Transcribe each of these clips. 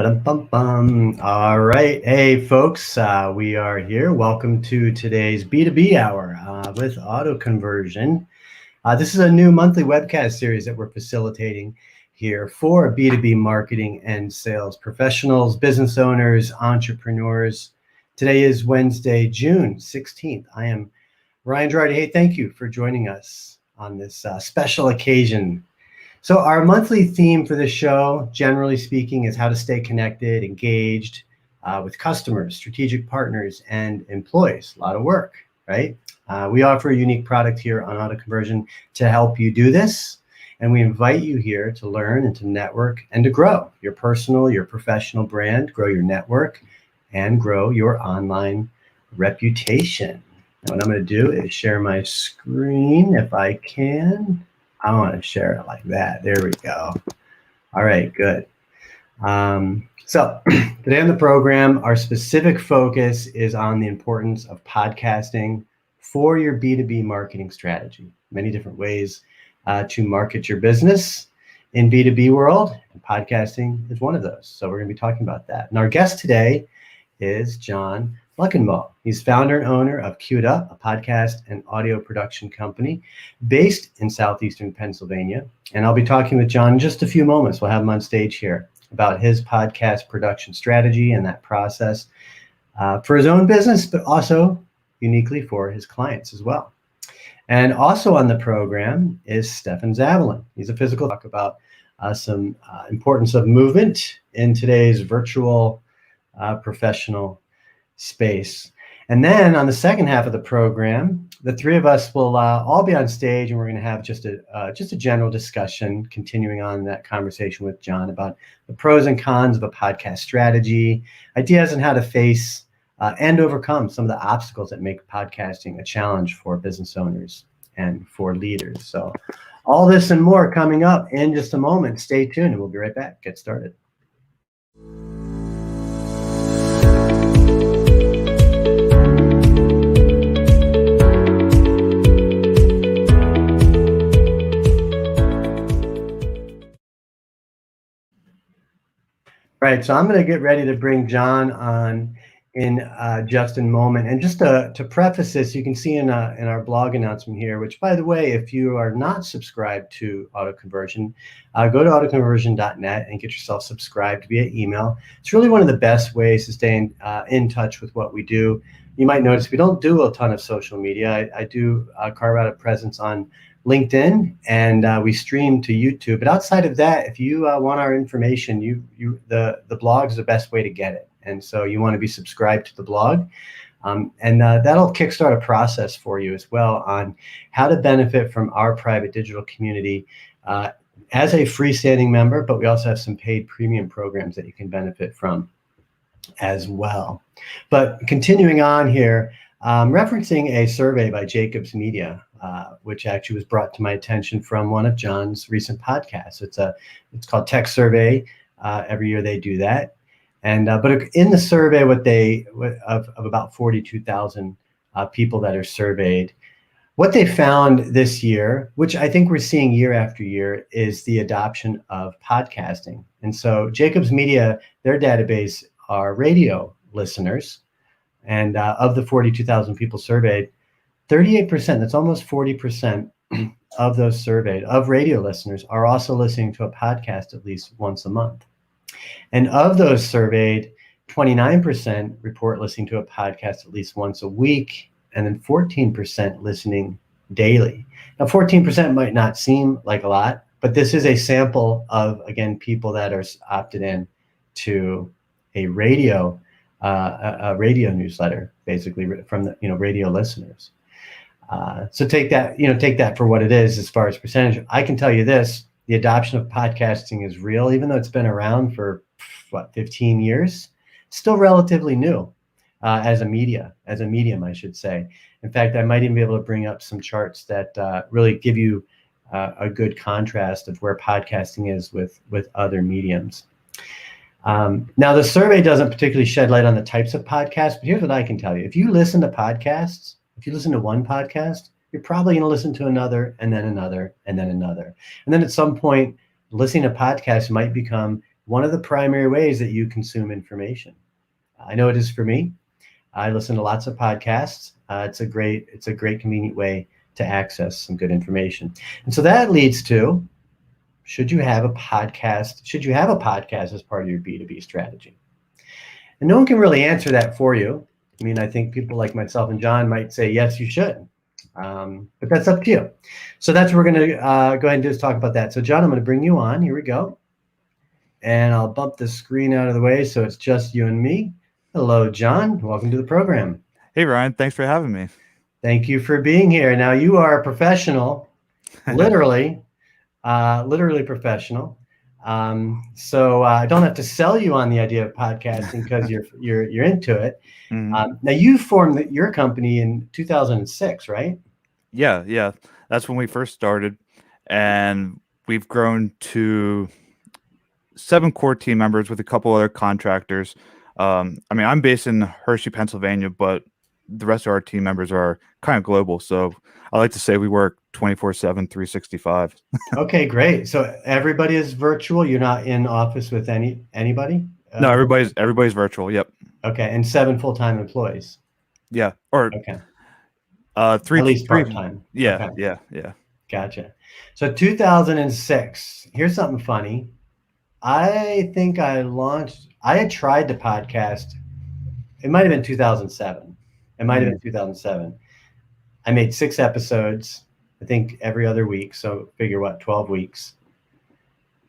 Ba-dum-bum-bum. All right. Hey, folks, we are here. Welcome to today's B2B Hour with Auto Conversion. This is a new monthly webcast series that we're facilitating here for B2B marketing and sales professionals, business owners, entrepreneurs. Today is Wednesday, June 16th. I am Ryan Girardi. Hey, thank you for joining us on this special occasion. So our monthly theme for the show, generally speaking, is how to stay connected, engaged with customers, strategic partners, and employees. A lot of work, right? We offer a unique product here on Auto Conversion to help you do this. And we invite you here to learn and to network and to grow your personal, your professional brand, grow your network, and grow your online reputation. Now, what I'm going to do is share my screen if I can. I want to share it like that. There we go. All right, good. So today on the program, our specific focus is on the importance of podcasting for your B2B marketing strategy. Many different ways to market your business in B2B world, and podcasting is one of those. So we're going to be talking about that. And our guest today is John Luckenbaugh. He's founder and owner of Queued Up, a podcast and audio production company based in southeastern Pennsylvania. And I'll be talking with John in just a few moments. We'll have him on stage here about his podcast production strategy and that process for his own business, but also uniquely for his clients as well. And also on the program is Stefan. He's a physical talk about some importance of movement in today's virtual professional space. And then on the second half of the program, the three of us will all be on stage, and we're going to have just a general discussion, continuing on that conversation with John about the pros and cons of a podcast strategy, ideas on how to face and overcome some of the obstacles that make podcasting a challenge for business owners and for leaders. So all this and more coming up in just a moment. Stay tuned, and we'll be right back. Get started. Right, so I'm going to get ready to bring John on in just a moment. And just to preface this, you can see in our blog announcement here, which, by the way, if you are not subscribed to Auto Conversion, go to autoconversion.net and get yourself subscribed via email. It's really one of the best ways to stay in touch with what we do. You might notice we don't do a ton of social media. I do carve out a presence on LinkedIn, and we stream to YouTube. But outside of that, if you want our information, the blog is the best way to get it. And so you want to be subscribed to the blog. And that'll kickstart a process for you as well on how to benefit from our private digital community as a freestanding member, but we also have some paid premium programs that you can benefit from as well. But continuing on here, referencing a survey by Jacobs Media, which actually was brought to my attention from one of John's recent podcasts. It's called Tech Survey. Every year they do that. And but in the survey, of about 42,000 people that are surveyed, what they found this year, which I think we're seeing year after year, is the adoption of podcasting. And so Jacobs Media, their database are radio listeners. And of the 42,000 people surveyed, 38%, that's almost 40% of those surveyed, of radio listeners, are also listening to a podcast at least once a month. And of those surveyed, 29% report listening to a podcast at least once a week, and then 14% listening daily. Now, 14% might not seem like a lot, but this is a sample of, again, people that are opted in to a radio newsletter, basically from the radio listeners. So take that for what it is as far as percentage. I can tell you this: the adoption of podcasting is real, even though it's been around for 15 years. It's still relatively new as a medium, I should say. In fact, I might even be able to bring up some charts that really give you a good contrast of where podcasting is with other mediums. Now, the survey doesn't particularly shed light on the types of podcasts, but here's what I can tell you. If you listen to podcasts, if you listen to one podcast, you're probably going to listen to another, and then another, and then another. And then at some point, listening to podcasts might become one of the primary ways that you consume information. I know it is for me. I listen to lots of podcasts. It's a great convenient way to access some good information. And so that leads to, should you have a podcast as part of your B2B strategy? And no one can really answer that for you. I mean, I think people like myself and John might say, yes, you should. But that's up to you. So that's what we're going to go ahead and do, is talk about that. So John, I'm going to bring you on. Here we go. And I'll bump the screen out of the way so it's just you and me. Hello, John. Welcome to the program. Hey, Ryan. Thanks for having me. Thank you for being here. Now, you are a professional, literally professional. So I don't have to sell you on the idea of podcasting because you're into it. Mm-hmm. Now, you formed your company in 2006, right? Yeah. That's when we first started, and we've grown to 7 core team members with a couple other contractors. I mean, I'm based in Hershey, Pennsylvania, but the rest of our team members are kind of global. So I like to say we work 24/7, 365. Okay, great. So everybody is virtual. You're not in office with anybody? No, everybody's virtual. Yep. Okay, and 7 full-time employees. Yeah. Or okay. 3 At least part-time. Yeah, okay. yeah. Gotcha. So 2006. Here's something funny. I think I had tried to podcast. It might have been 2007. It might have been 2007. I made 6 episodes, I think every other week. So figure what, 12 weeks.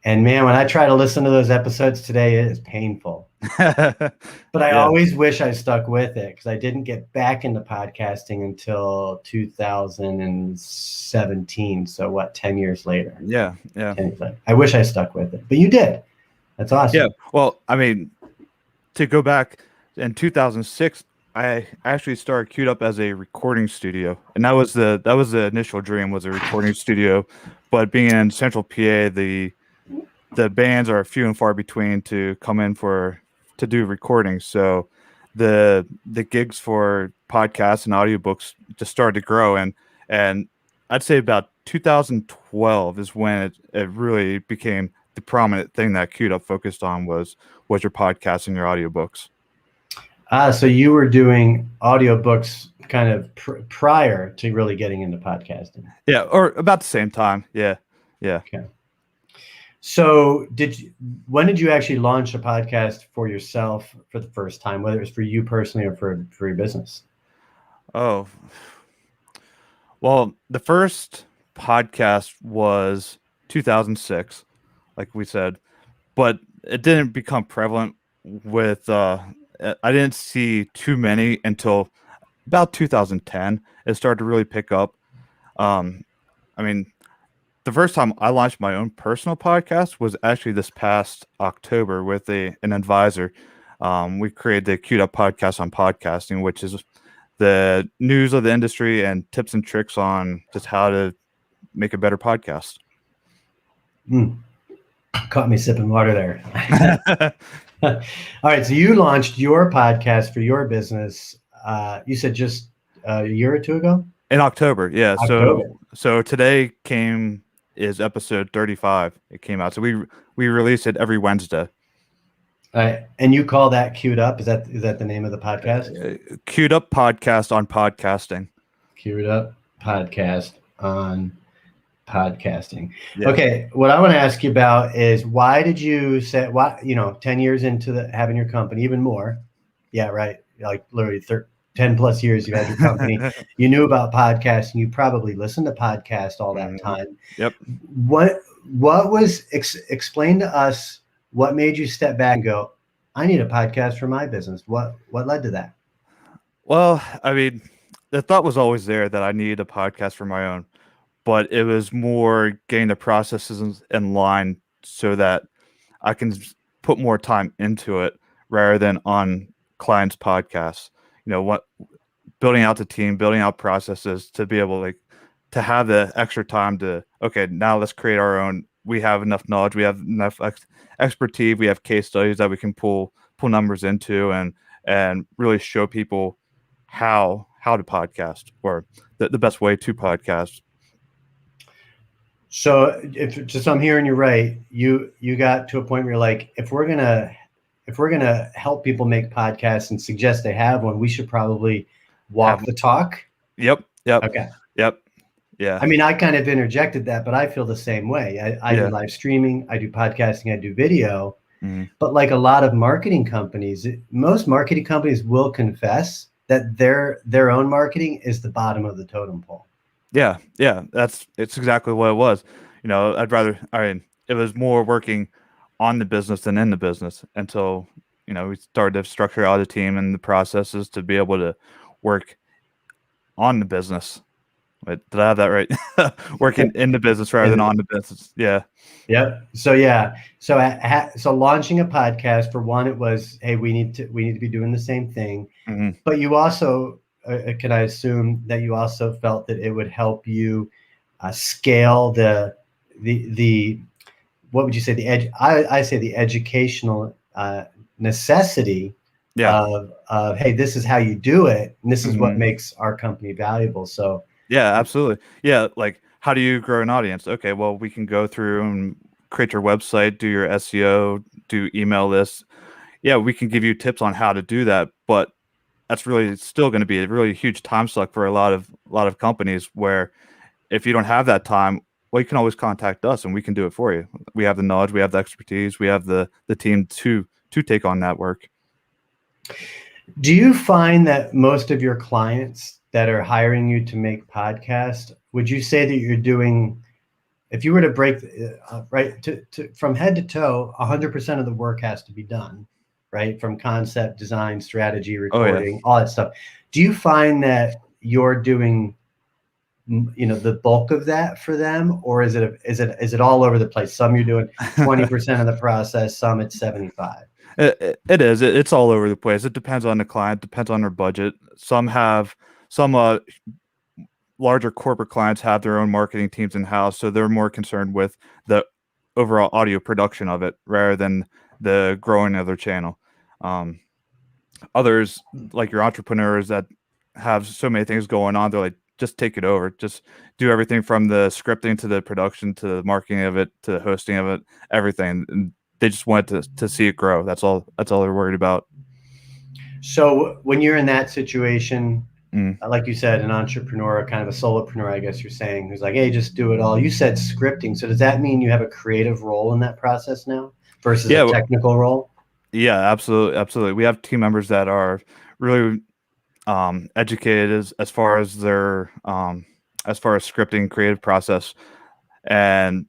And man, when I try to listen to those episodes today, it is painful. But I always wish I stuck with it, because I didn't get back into podcasting until 2017. So what, 10 years later? Yeah. 10 years later. I wish I stuck with it, but you did. That's awesome. Yeah. Well, I mean, to go back in 2006, I actually started Queued Up as a recording studio, and that was the initial dream, was a recording studio. But being in Central PA, the bands are few and far between to come in to do recordings. So the gigs for podcasts and audiobooks just started to grow, and I'd say about 2012 is when it really became the prominent thing that Queued Up focused on was your podcast and your audiobooks. So you were doing audiobooks kind of prior to really getting into podcasting. Yeah, or about the same time. Yeah. Okay. So when did you actually launch a podcast for yourself for the first time, whether it was for you personally or for your business? Oh, well, the first podcast was 2006, like we said, but it didn't become prevalent with, I didn't see too many until about 2010. It started to really pick up. I mean, the first time I launched my own personal podcast was actually this past October with an advisor. We created the Queued Up podcast on podcasting, which is the news of the industry and tips and tricks on just how to make a better podcast. Caught me sipping water there. All right. So you launched your podcast for your business. You said just a year or two ago? In October. Yeah. October. So today is episode 35. It came out. So we release it every Wednesday. And you call that Queued Up? Is that the name of the podcast? Queued Up podcast on podcasting. Queued Up podcast on podcasting. Yeah. Okay. What I want to ask you about is, why did you say, 10 years into having your company, even more? Yeah, right. Like literally 10 plus years you've had your company. You knew about podcasting. You probably listened to podcasts all that time. Yep. What was, explain to us, what made you step back and go, I need a podcast for my business? What led to that? Well, I mean, the thought was always there that I needed a podcast for my own, but it was more getting the processes in line so that I can put more time into it rather than on clients' podcasts. Building out the team, building out processes to be able to have the extra time to, okay, now let's create our own. We have enough knowledge, we have enough expertise, we have case studies that we can pull numbers into and really show people how to podcast, or the best way to podcast. So if just I'm hearing you right, you got to a point where you're like, if we're gonna help people make podcasts and suggest they have one, we should probably walk Have the talk. Yep. Okay. Yep. Yeah. I mean, I kind of interjected that, but I feel the same way. I do Yeah. live streaming, I do podcasting, I do video, Mhm. but like a lot of marketing companies, most marketing companies will confess that their own marketing is the bottom of the totem pole. Yeah. It's exactly what it was. It was more working on the business than in the business until, we started to structure out a team and the processes to be able to work on the business. Wait, did I have that right? Working in the business rather than on the business. Yeah. Yep. So yeah. So launching a podcast, for one, it was, hey, we need to be doing the same thing. Hmm. But you also, can I assume that you also felt that it would help you scale the what would you say, the I say the educational necessity Yeah. of, hey, this is how you do it, and this is what Hmm. makes our company valuable. So Yeah, absolutely. Yeah, like how do you grow an audience? Okay, well, we can go through and create your website, do your SEO, do email lists. Yeah, we can give you tips on how to do that, but that's really still going to be a really huge time suck for a lot of companies where if you don't have that time, well, you can always contact us and we can do it for you. We have the knowledge, we have the expertise, we have the team to take on that work. do you find that most of your clients that are hiring you to make podcasts, would you say that you're doing, if you were to break right to from head to toe, 100% of the work has to be done, right? From concept, design, strategy, Oh yeah. recording, all that stuff. Do you find that you're doing, the bulk of that for them, or is it all over the place? Some you're doing 20% of the process, some it's 75. It is. It's all over the place. It depends on the client, depends on their budget. Some larger corporate clients have their own marketing teams in house, so they're more concerned with the overall audio production of it rather than the growing of their channel. Um, Others, like your entrepreneurs that have so many things going on, they're like, just take it over, just do everything from the scripting to the production to the marketing of it to the hosting of it, everything. And they just want to see it grow. That's all. That's all they're worried about. So when you're in that situation, Mm. like you said, an entrepreneur, kind of a solopreneur, I guess you're saying, who's like, hey, just do it all. You said scripting. So does that mean you have a creative role in that process now versus a Yeah, technical role? yeah, absolutely, absolutely. We have team members that are really educated as far as their as far as scripting, creative process, and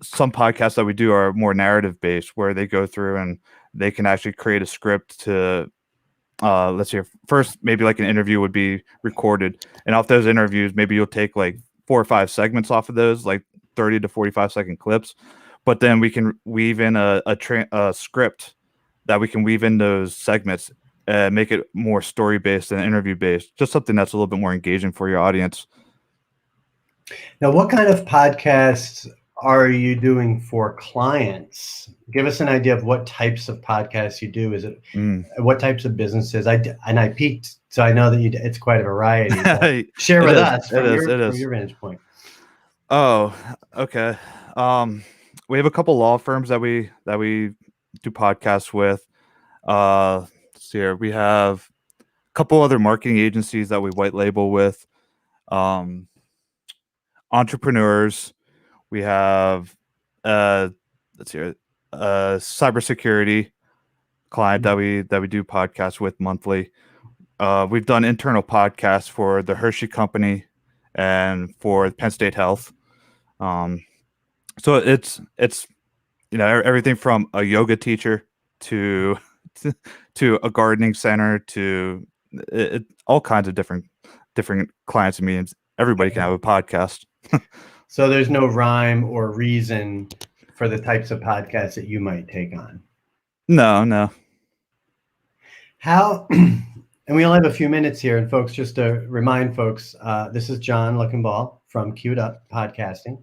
some podcasts that we do are more narrative based, where they go through and they can actually create a script to let's see, first maybe like an interview would be recorded, and off those interviews maybe you'll take like 4 or 5 segments off of those, like 30 to 45-second clips, but then we can weave in a script that we can weave in those segments, make it more story based and interview based, just something that's a little bit more engaging for your audience. Now, what kind of podcasts are you doing for clients? Give us an idea of what types of podcasts you do. Is it Mm. what types of businesses? I peeked, so I know that it's quite a variety. But share It with is. us It from is. your It is. vantage point. Oh, okay. We have a couple law firms that we do podcasts with. Let's see here. We have a couple other marketing agencies that we white label with. Um, Entrepreneurs. We have let's see here, cybersecurity client that we do podcasts with monthly. We've done internal podcasts for the Hershey Company and for Penn State Health. Um, so it's everything from a yoga teacher to to a gardening center to all kinds of different clients and mediums. Everybody can have a podcast. So there's no rhyme or reason for the types of podcasts that you might take on. No. How, and we only have a few minutes here, and folks, just to remind folks, this is John Luckenbaugh from Queued Up Podcasting.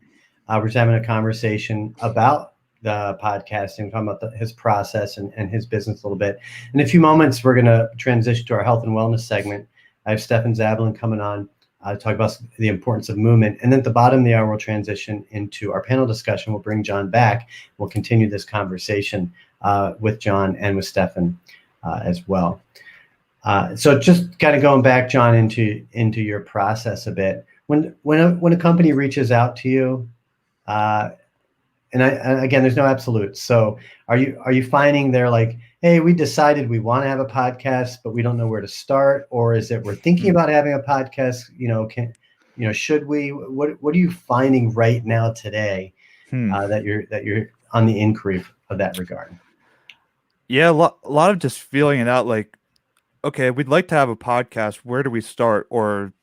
We're just having a conversation about the podcasting, talking about his process and his business a little bit. In a few moments, we're going to transition to our health and wellness segment. I have Stefan Zablin coming on talk about the importance of movement. And then at the bottom of the hour, we'll transition into our panel discussion. We'll bring John back. We'll continue this conversation with John and with Stefan as well. So just kind of going back, John, into your process a bit. When a company reaches out to you, and again, there's no absolutes. So are you finding they're like, hey, we decided we want to have a podcast, but we don't know where to start? Or is it we're thinking about having a podcast? Should we? What are you finding right now today that you're on the inquiry of that regard? Yeah, a lot of just feeling it out. Like, okay, we'd like to have a podcast. Where do we start? Or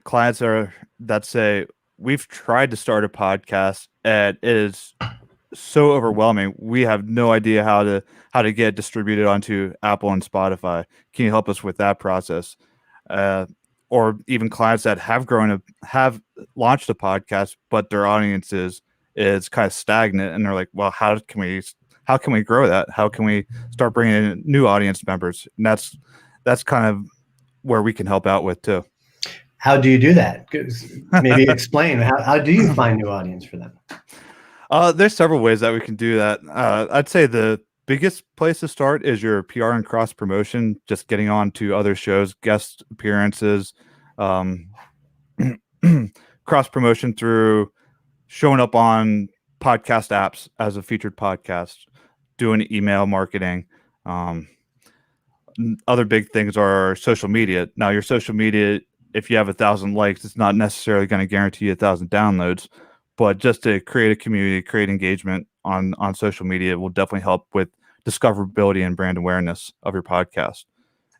clients that say we've tried to start a podcast and it is so overwhelming. We have no idea how to get distributed onto Apple and Spotify. Can you help us with that process? Or even clients that have launched a podcast, but their audience is kind of stagnant, and they're like, well, how can we grow that? How can we start bringing in new audience members? And that's kind of where we can help out with too. How do you do that? Maybe explain. How do you find new audience for them? There's several ways that we can do that. I'd say the biggest place to start is your PR and cross promotion, just getting on to other shows, guest appearances, cross promotion through showing up on podcast apps as a featured podcast, doing email marketing. Other big things are social media. Now, your social media, if you have 1,000 likes, it's not necessarily going to guarantee you 1,000 downloads. But just to create a community, create engagement on social media will definitely help with discoverability and brand awareness of your podcast.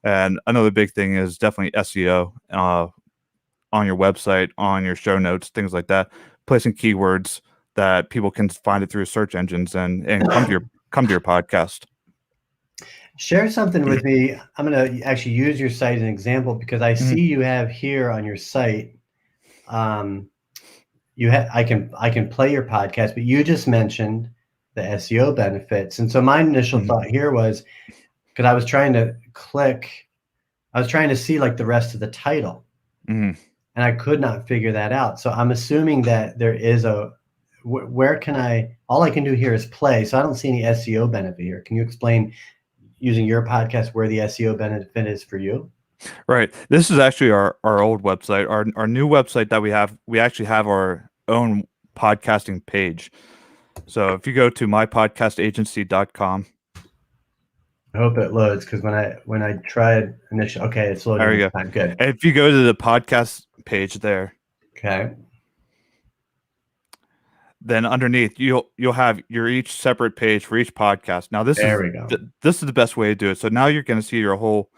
And another big thing is definitely SEO on your website, on your show notes, things like that. Placing keywords that people can find it through search engines and come to your podcast. Share something with me. I'm going to actually use your site as an example because I see you have here on your site. I can play your podcast, but you just mentioned the SEO benefits. And so my initial thought here was, because I was trying to see like the rest of the title and I could not figure that out. So I'm assuming that there is all I can do here is play. So I don't see any SEO benefit here. Can you explain using your podcast where the SEO benefit is for you? Right. This is actually our old website. Our new website that we actually have our own podcasting page. So if you go to mypodcastagency.com. I hope it loads because when I tried initially, okay, it's loading. There you go. Good. And if you go to the podcast page there. Okay. Then underneath you'll have your each separate page for each podcast. Now this is the best way to do it. So now you're going to see your whole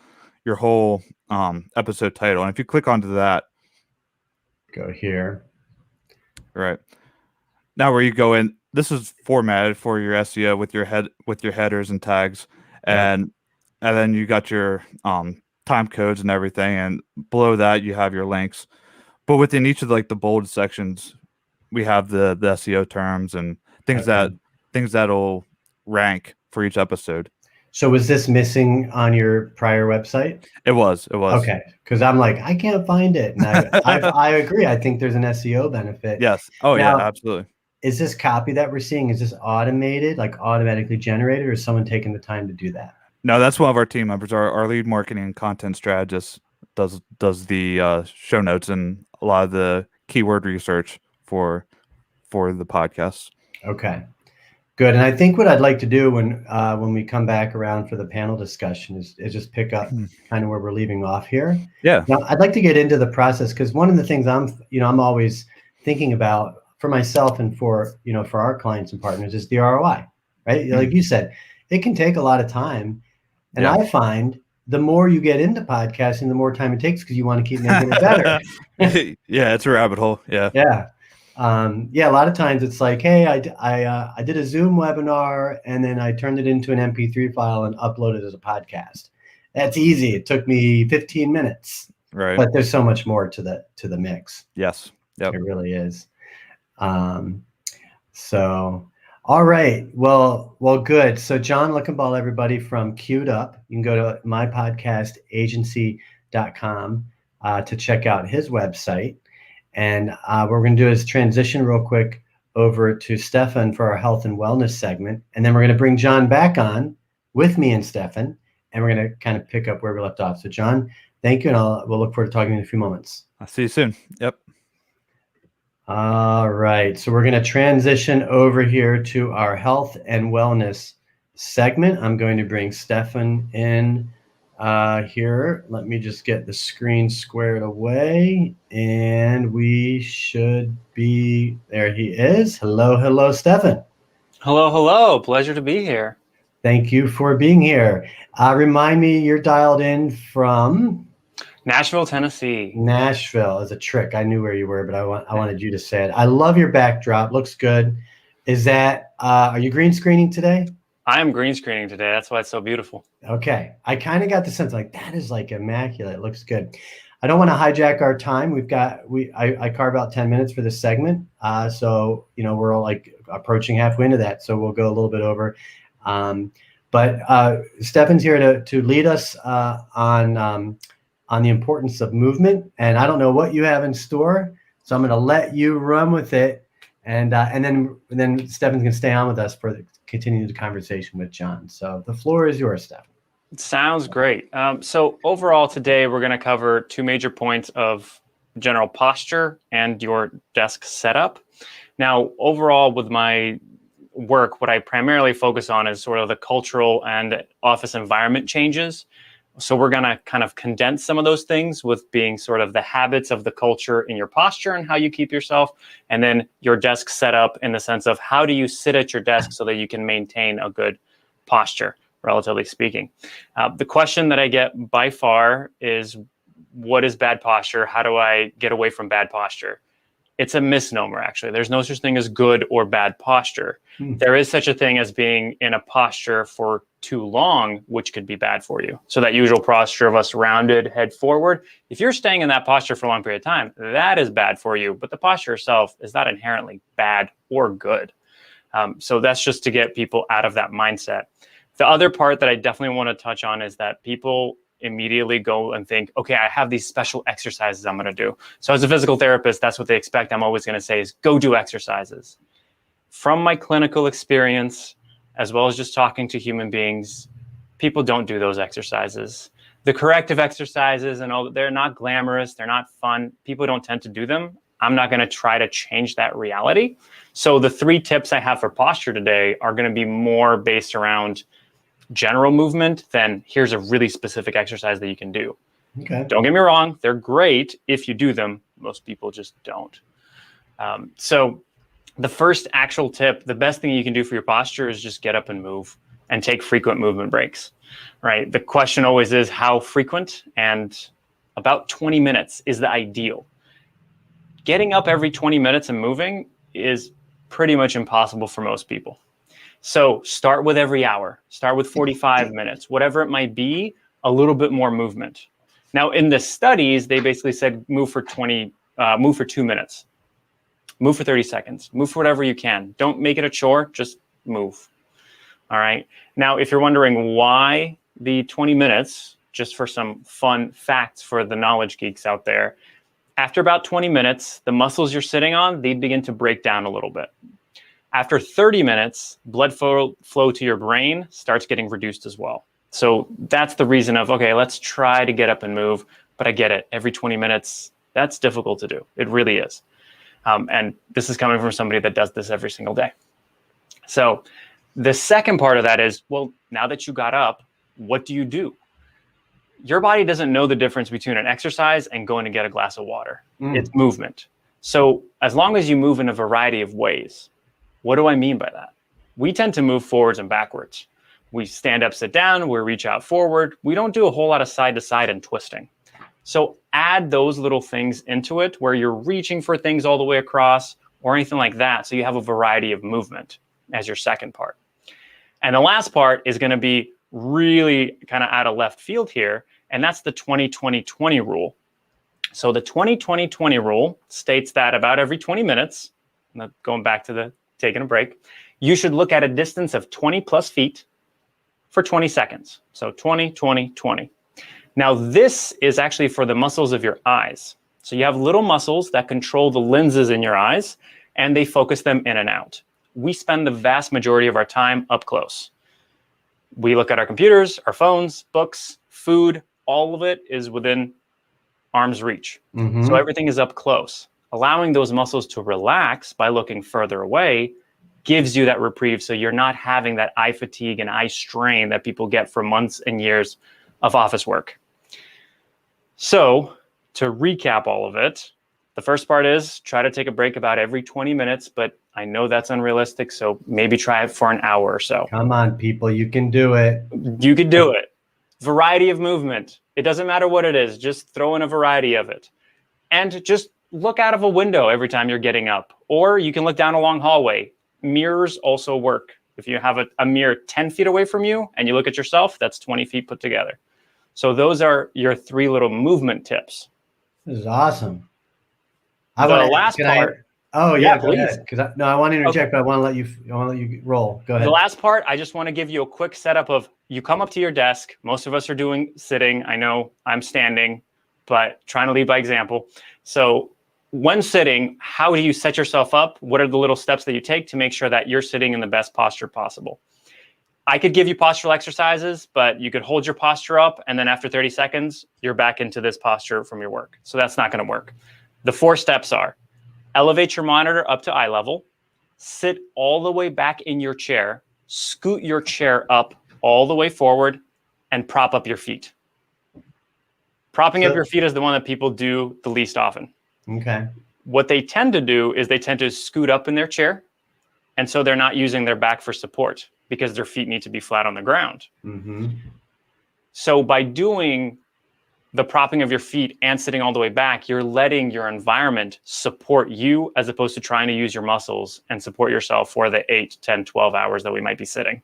episode title, and if you click onto that, go here. Right now, where you go in, this is formatted for your SEO with your headers and tags, and then you got your time codes and everything, and below that you have your links. But within each of the bold sections, we have the SEO terms and things that'll rank for each episode. So was this missing on your prior website? It was. Okay, because I'm like, I can't find it. And I agree. I think there's an SEO benefit. Yes. Oh, now, yeah, absolutely. Is this copy that we're seeing, is this automated, like automatically generated, or is someone taking the time to do that? No, that's one of our team members. Our lead marketing and content strategist does the show notes and a lot of the keyword research for the podcast. Okay. Good. And I think what I'd like to do when we come back around for the panel discussion is just pick up kind of where we're leaving off here. Yeah. Now, I'd like to get into the process because one of the things I'm always thinking about for myself and for our clients and partners is the ROI, right? Like you said, it can take a lot of time. And I find the more you get into podcasting, the more time it takes because you want to keep making it better. Yeah, it's a rabbit hole. Yeah. Yeah. A lot of times it's like, hey, I did a Zoom webinar and then I turned it into an MP3 file and uploaded it as a podcast. That's easy. It took me 15 minutes. Right. But there's so much more to the mix. Yes. Yep. It really is. So, all right. Well, good. So John Luckenbaugh, everybody, from Queued Up. You can go to mypodcastagency.com. to check out his website. And what we're going to do is transition real quick over to Stefan for our health and wellness segment. And then we're going to bring John back on with me and Stefan, and we're going to kind of pick up where we left off. So John, thank you, and we'll look forward to talking in a few moments. I'll see you soon. Yep. All right, so we're going to transition over here to our health and wellness segment. I'm going to bring Stefan in here. Let me just get the screen squared away, and we should be, there he is. Hello, Stefan. Hello. Pleasure to be here. Thank you for being here. Remind me, you're dialed in from? Nashville, Tennessee. Nashville is a trick. I knew where you were, but I wanted you to say it. I love your backdrop. Looks good. Is that, are you green screening today? I am green screening today. That's why it's so beautiful. Okay. I kind of got the sense like that is like immaculate. It looks good. I don't want to hijack our time. I carve out 10 minutes for this segment. So, we're like approaching halfway into that. So we'll go a little bit over. But Stefan's here to lead us on the importance of movement. And I don't know what you have in store, so I'm going to let you run with it. And then Stefan's going to stay on with us for continue the conversation with John. So the floor is yours, Stefan. Sounds great. So overall today, we're going to cover two major points of general posture and your desk setup. Now, overall with my work, what I primarily focus on is sort of the cultural and office environment changes. So we're going to kind of condense some of those things with being sort of the habits of the culture in your posture and how you keep yourself, and then your desk setup in the sense of how do you sit at your desk so that you can maintain a good posture, relatively speaking. The question that I get by far is, what is bad posture? How do I get away from bad posture? It's a misnomer, actually. There's no such thing as good or bad posture. There is such a thing as being in a posture for too long, which could be bad for you. So that usual posture of us rounded, head forward, if you're staying in that posture for a long period of time, that is bad for you. But the posture itself is not inherently bad or good. So that's just to get people out of that mindset. The other part that I definitely want to touch on is that people immediately go and think, okay, I have these special exercises I'm going to do. So as a physical therapist, that's what they expect. I'm always going to say is go do exercises. From my clinical experience, as well as just talking to human beings, people don't do those exercises. The corrective exercises and all, they're not glamorous. They're not fun. People don't tend to do them. I'm not going to try to change that reality. So the 3 tips I have for posture today are going to be more based around general movement than here's a really specific exercise that you can do. Okay. Don't get me wrong. They're great if you do them. Most people just don't. So the first actual tip, the best thing you can do for your posture is just get up and move and take frequent movement breaks, right? The question always is how frequent, and about 20 minutes is the ideal. Getting up every 20 minutes and moving is pretty much impossible for most people. So start with every hour, start with 45 minutes, whatever it might be, a little bit more movement. Now in the studies, they basically said move for 2 minutes, move for 30 seconds, move for whatever you can. Don't make it a chore, just move. All right. Now, if you're wondering why the 20 minutes, just for some fun facts for the knowledge geeks out there, after about 20 minutes, the muscles you're sitting on, they begin to break down a little bit. After 30 minutes, blood flow to your brain starts getting reduced as well. So that's the reason of, okay, let's try to get up and move. But I get it. Every 20 minutes, that's difficult to do. It really is. And this is coming from somebody that does this every single day. So the second part of that is, well, now that you got up, what do you do? Your body doesn't know the difference between an exercise and going to get a glass of water. It's movement. So as long as you move in a variety of ways, what do I mean by that? We tend to move forwards and backwards. We stand up, sit down, we reach out forward. We don't do a whole lot of side to side and twisting. So add those little things into it where you're reaching for things all the way across or anything like that. So you have a variety of movement as your second part. And the last part is going to be really kind of out of left field here. And that's the 20-20-20 rule. So the 20-20-20 rule states that about every 20 minutes, going back to the taking a break, you should look at a distance of 20 plus feet for 20 seconds. So 20, 20, 20. Now, this is actually for the muscles of your eyes. So you have little muscles that control the lenses in your eyes, and they focus them in and out. We spend the vast majority of our time up close. We look at our computers, our phones, books, food, all of it is within arm's reach. So everything is up close. Allowing those muscles to relax by looking further away gives you that reprieve, so you're not having that eye fatigue and eye strain that people get from months and years of office work. So to recap all of it, the first part is try to take a break about every 20 minutes, but I know that's unrealistic, so maybe try it for an hour or so. Come on, people, you can do it. You could do it. Variety of movement. It doesn't matter what it is, just throw in a variety of it. And just look out of a window every time you're getting up, or you can look down a long hallway. Mirrors also work. If you have a mirror 10 feet away from you and you look at yourself, that's 20 feet put together. So those are your 3 little movement tips. This is awesome. The last part. Oh yeah, go please. ahead. Because I want to interject, but I want to let you roll. Go ahead. The last part, I just want to give you a quick setup of you come up to your desk. Most of us are doing sitting. I know I'm standing, but trying to lead by example. So when sitting, how do you set yourself up? What are the little steps that you take to make sure that you're sitting in the best posture possible? I could give you postural exercises, but you could hold your posture up, and then after 30 seconds, you're back into this posture from your work. So that's not going to work. The 4 steps are: elevate your monitor up to eye level, sit all the way back in your chair, scoot your chair up all the way forward, and prop up your feet. Propping up your feet is the one that people do the least often. Okay. What they tend to do is they tend to scoot up in their chair, and so they're not using their back for support because their feet need to be flat on the ground. So by doing the propping of your feet and sitting all the way back, you're letting your environment support you as opposed to trying to use your muscles and support yourself for the 8, 10, 12 hours that we might be sitting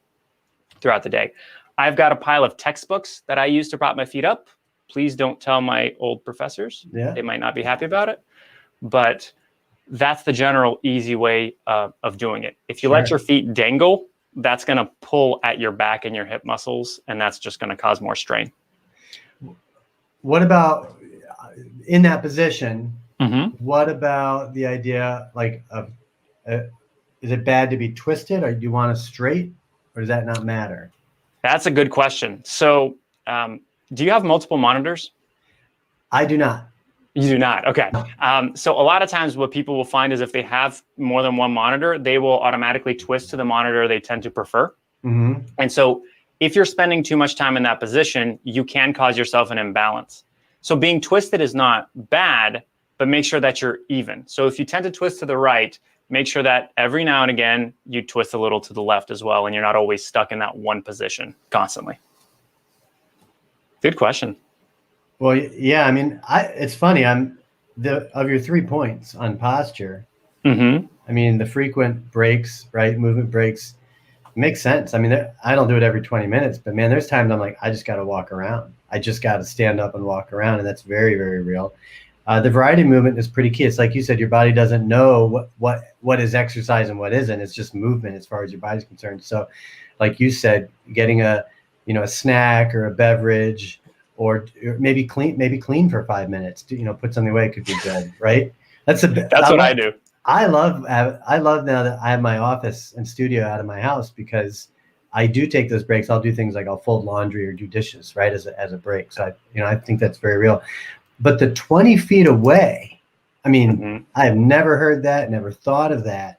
throughout the day. I've got a pile of textbooks that I use to prop my feet up. Please don't tell my old professors. Yeah. They might not be happy about it, but that's the general easy way of doing it. If you let your feet dangle, that's going to pull at your back and your hip muscles, and that's just going to cause more strain. What about in that position? What about the idea of is it bad to be twisted, or do you want to straight, or does that not matter? That's a good question. So do you have multiple monitors? I do not. You do not. Okay. So a lot of times what people will find is if they have more than one monitor, they will automatically twist to the monitor they tend to prefer. And so if you're spending too much time in that position, you can cause yourself an imbalance. So being twisted is not bad, but make sure that you're even. So if you tend to twist to the right, make sure that every now and again, you twist a little to the left as well, and you're not always stuck in that one position constantly. Good question. Well, yeah, I mean, it's funny. Of your 3 points on posture. I mean, the frequent breaks, right? Movement breaks makes sense. I mean, I don't do it every 20 minutes, but man, there's times I'm like, I just got to walk around. I just got to stand up and walk around, and that's very, very real. The variety of movement is pretty key. It's like you said, your body doesn't know what is exercise and what isn't. It's just movement as far as your body's concerned. So, like you said, getting a snack or a beverage. Or maybe clean for 5 minutes. Put something away could be good, right? That's what I do. I love now that I have my office and studio out of my house, because I do take those breaks. I'll do things like I'll fold laundry or do dishes, right, as a break. So I think that's very real. But the 20 feet away, I mean, I have never heard that, never thought of that.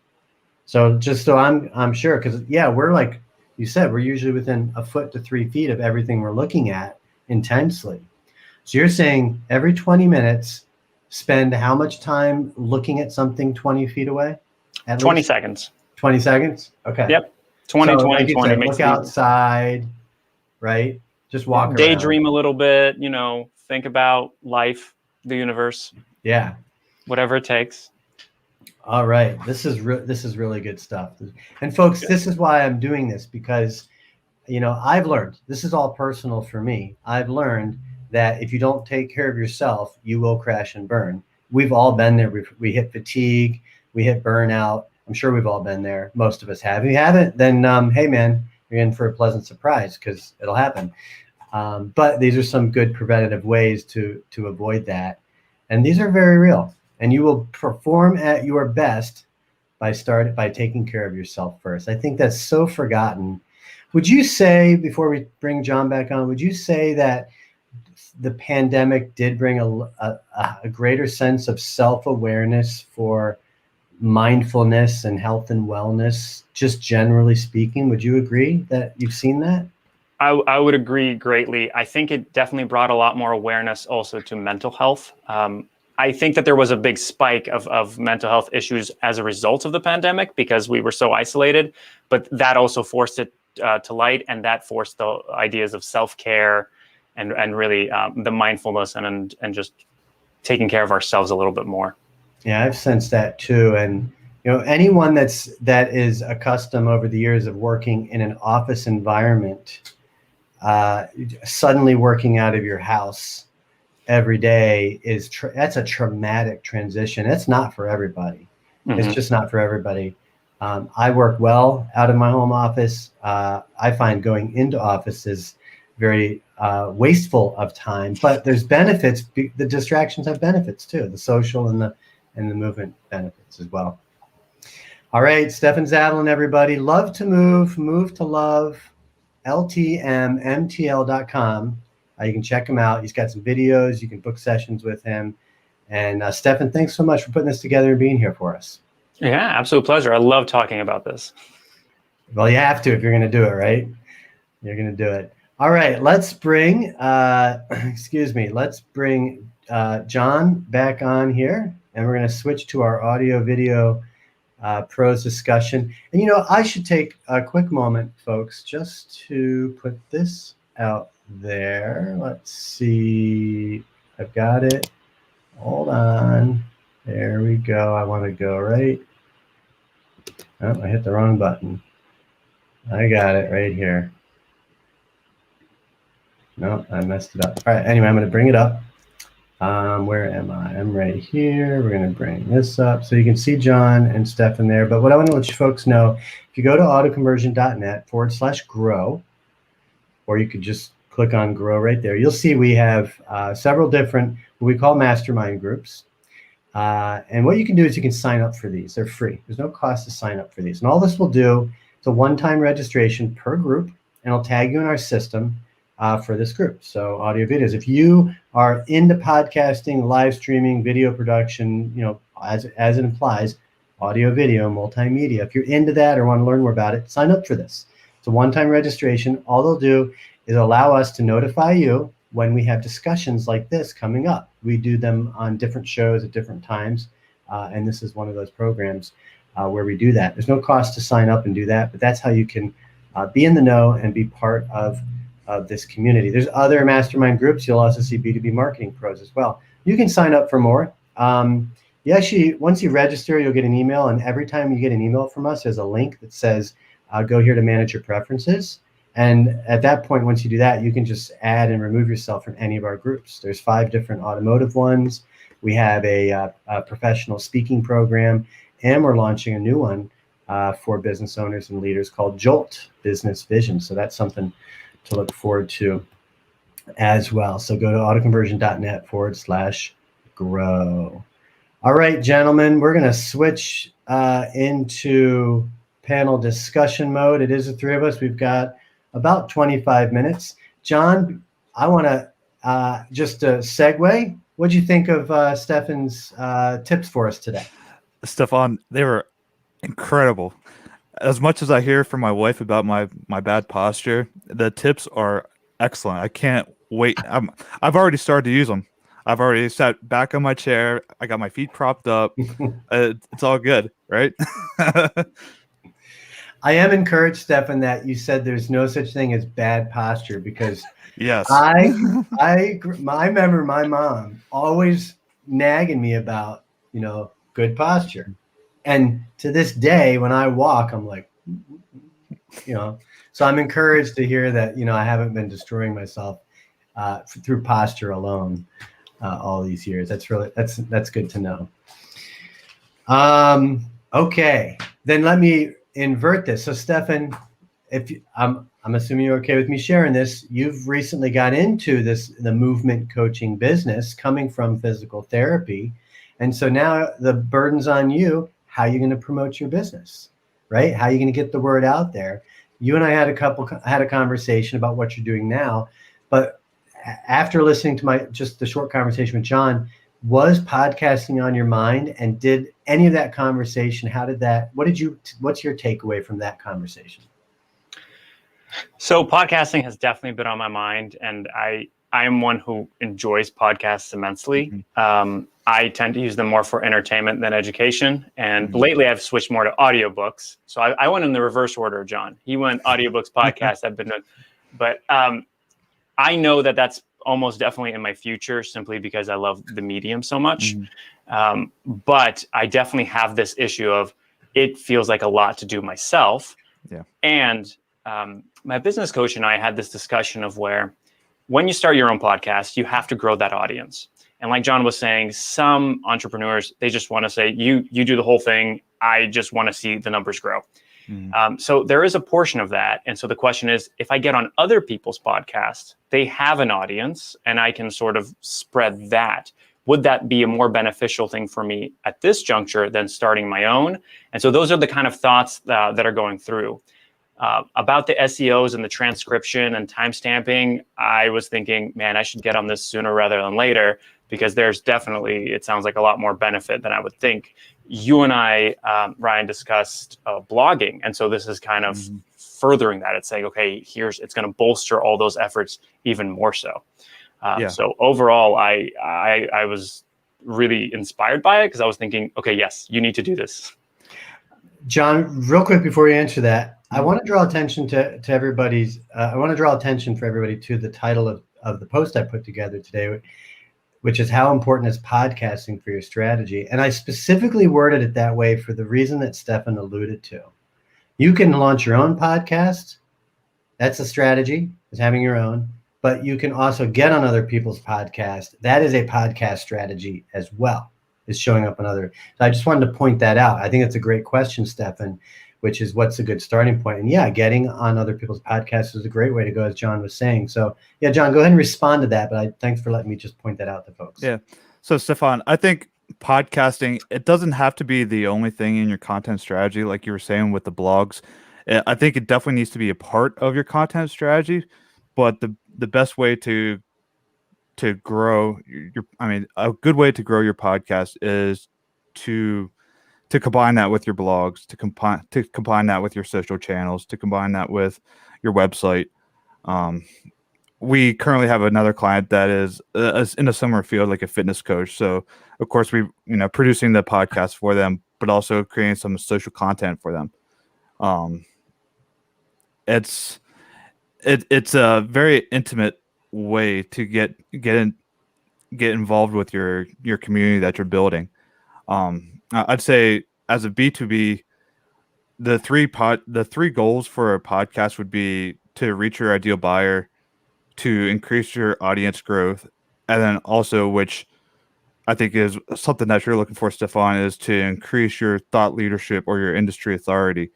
So just so I'm sure, because we're like you said, we're usually within a foot to 3 feet of everything we're looking at intensely. So you're saying every 20 minutes, spend how much time looking at something 20 feet away? 20 seconds. 20 seconds? Okay. Yep. 20, so 20, 20. Said, look outside, right? Just walk daydream around. a little bit, think about life, the universe. Yeah. Whatever it takes. All right. This is really good stuff. And folks, this is why I'm doing this, because I've learned, this is all personal for me. I've learned that if you don't take care of yourself, you will crash and burn. We've all been there. We hit fatigue, we hit burnout. I'm sure we've all been there. Most of us have. If you haven't, then hey man, you're in for a pleasant surprise, because it'll happen. But these are some good preventative ways to avoid that. And these are very real. And you will perform at your best by taking care of yourself first. I think that's so forgotten. Would you say, before we bring John back on, would you say that the pandemic did bring a greater sense of self-awareness for mindfulness and health and wellness, just generally speaking? Would you agree that you've seen that? I would agree greatly. I think it definitely brought a lot more awareness also to mental health. I think that there was a big spike of mental health issues as a result of the pandemic because we were so isolated, but that also forced it to light, and that forced the ideas of self-care and really the mindfulness and just taking care of ourselves a little bit more. Yeah, I've sensed that too. And anyone that is accustomed over the years of working in an office environment, suddenly working out of your house every day that's a traumatic transition. It's not for everybody. Mm-hmm. It's just not for everybody. I work well out of my home office. I find going into office is very wasteful of time, but there's benefits. The distractions have benefits too, the social and the movement benefits as well. All right, Stefan Zadlin, everybody. Love to move to love, ltmmtl.com. You can check him out. He's got some videos. You can book sessions with him. And Stefan, thanks so much for putting this together and being here for us. Yeah, absolute pleasure. I love talking about this. Well, you have to if you're going to do it, right? You're going to do it. All right, let's bring, John back on here. And we're going to switch to our audio-video pros discussion. And, I should take a quick moment, folks, just to put this out there. Let's see. I've got it. Hold on. There we go. I want to go right. Oh, I hit the wrong button. I got it right here. No, I messed it up. All right. Anyway, I'm going to bring it up. Where am I? I'm right here. We're going to bring this up so you can see John and Stefan there. But what I want to let you folks know, if you go to autoconversion.net/grow, or you could just click on grow right there, you'll see we have several different, what we call mastermind groups. And what you can do is you can sign up for these. They're free. There's no cost to sign up for these. And all this will do, it's a one-time registration per group, and it'll tag you in our system for this group. So audio videos. If you are into podcasting, live streaming, video production, as it implies, audio, video, multimedia. If you're into that or want to learn more about it, sign up for this. It's a one-time registration. All they'll do is allow us to notify you when we have discussions like this coming up. We do them on different shows at different times, and this is one of those programs where we do that. There's no cost to sign up and do that, but that's how you can be in the know and be part of this community. There's other mastermind groups. You'll also see B2B marketing pros as well. You can sign up for more. Once you register, you'll get an email, and every time you get an email from us, there's a link that says, go here to manage your preferences. And at that point, once you do that, you can just add and remove yourself from any of our groups. There's 5 different automotive ones. We have a professional speaking program, and we're launching a new one for business owners and leaders called Jolt Business Vision. So that's something to look forward to as well. So go to autoconversion.net/grow. All right, gentlemen, we're going to switch into panel discussion mode. It is the 3 of us. We've got about 25 minutes. John, I want to just segue. What do you think of Stefan's tips for us today? Stefan, they were incredible. As much as I hear from my wife about my bad posture, the tips are excellent. I can't wait. I've already started to use them. I've already sat back on my chair. I got my feet propped up. It's all good, right? I am encouraged, Stefan, that you said there's no such thing as bad posture, because yes, I remember my mom always nagging me about, good posture. And to this day, when I walk, I'm like, so I'm encouraged to hear that, I haven't been destroying myself through posture alone all these years. That's good to know. Okay, then let me invert this. So Stefan, I'm assuming you're okay with me sharing this. You've recently got into the movement coaching business, coming from physical therapy, and so now the burden's on you. How are you going to promote your business, right? How are you going to get the word out there? You and I had a conversation about what you're doing now, but after listening to just the short conversation with John, was podcasting on your mind, and did any of that conversation, what's your takeaway from that conversation? So podcasting has definitely been on my mind, and I am one who enjoys podcasts immensely. Mm-hmm. I tend to use them more for entertainment than education. And lately I've switched more to audiobooks. So I went in the reverse order, John. He went audiobooks, podcasts. I've been doing, but I know that that's almost definitely in my future, simply because I love the medium so much. But I definitely have this issue of, it feels like a lot to do myself. Yeah. And my business coach and I had this discussion of where, when you start your own podcast, you have to grow that audience. And like John was saying, some entrepreneurs, they just want to say, you do the whole thing. I just want to see the numbers grow. So there is a portion of that. And so the question is, if I get on other people's podcasts, they have an audience and I can sort of spread that. Would that be a more beneficial thing for me at this juncture than starting my own? And so those are the kind of thoughts that are going through. About the SEOs and the transcription and timestamping, I was thinking, man, I should get on this sooner rather than later, because there's definitely, it sounds like, a lot more benefit than I would think. You and I, Ryan, discussed blogging. And so this is kind of furthering that. It's saying, okay, it's going to bolster all those efforts even more so. So overall, I was really inspired by it, because I was thinking, okay, yes, you need to do this. John, real quick before you answer that, I want to draw attention to everybody's. I want to draw attention for everybody to the title of the post I put together today, which is how important is podcasting for your strategy. And I specifically worded it that way for the reason that Stefan alluded to. You can launch your own podcast. That's a strategy, is having your own. But you can also get on other people's podcasts. That is a podcast strategy as well, is showing up on other. So I just wanted to point that out. I think it's a great question, Stefan, which is, what's a good starting point? And yeah, getting on other people's podcasts is a great way to go, as John was saying. So yeah, John, go ahead and respond to that. But thanks for letting me just point that out to folks. Yeah. So Stefan, I think podcasting, it doesn't have to be the only thing in your content strategy, like you were saying with the blogs. I think it definitely needs to be a part of your content strategy. But the best way to grow a good way to grow your podcast is to combine that with your blogs, to combine that with your social channels, to combine that with your website. We currently have another client that is in a similar field, like a fitness coach. So of course we, producing the podcast for them, but also creating some social content for them. It's a very intimate way to get involved with your community that you're building. I'd say, as a B2B, the three goals for a podcast would be to reach your ideal buyer, to increase your audience growth, and then also, which I think is something that you're looking for, Stefan, is to increase your thought leadership or your industry authority.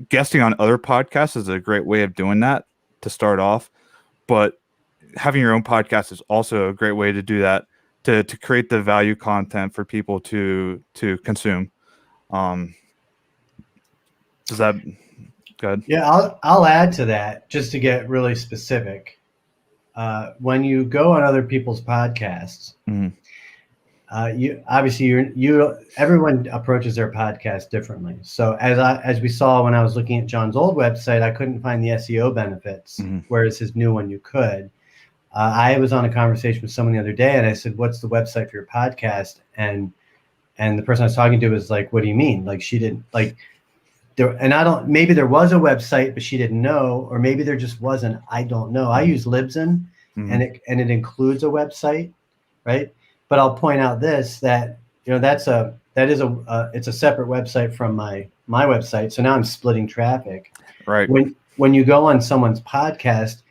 Guesting on other podcasts is a great way of doing that to start off, but having your own podcast is also a great way to do that, to create the value content for people to consume. Does that good? Yeah, I'll add to that, just to get really specific. When you go on other people's podcasts, everyone approaches their podcast differently. So as we saw when I was looking at John's old website, I couldn't find the SEO benefits, whereas his new one you could. I was on a conversation with someone the other day, and I said, "What's the website for your podcast?" And the person I was talking to was like, "What do you mean?" Like, she didn't like there. And maybe there was a website, but she didn't know, or maybe there just wasn't. I don't know. I use Libsyn, and it includes a website, right? But I'll point out this, that it's a separate website from my website. So now I'm splitting traffic. Right. When you go on someone's podcast,